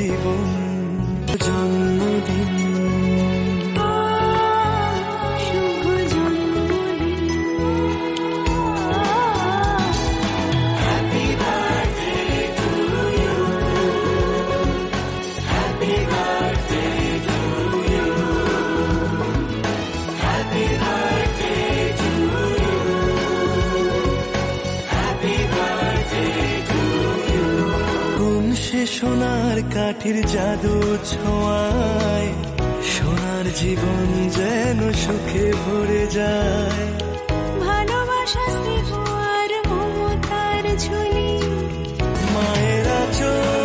জীবন জন্মদিন। শুভ জন্মদিন। Happy birthday to you, happy birthday to you, happy birthday to you, happy birthday to you. কোন সে সোনার কাঠির জাদু ছোঁয়ায় সোনার জীবন যেন সুখে ভরে যায়। ভালোবাসা স্নেহ আর মমতার ঝুলি মায়েরা চোখ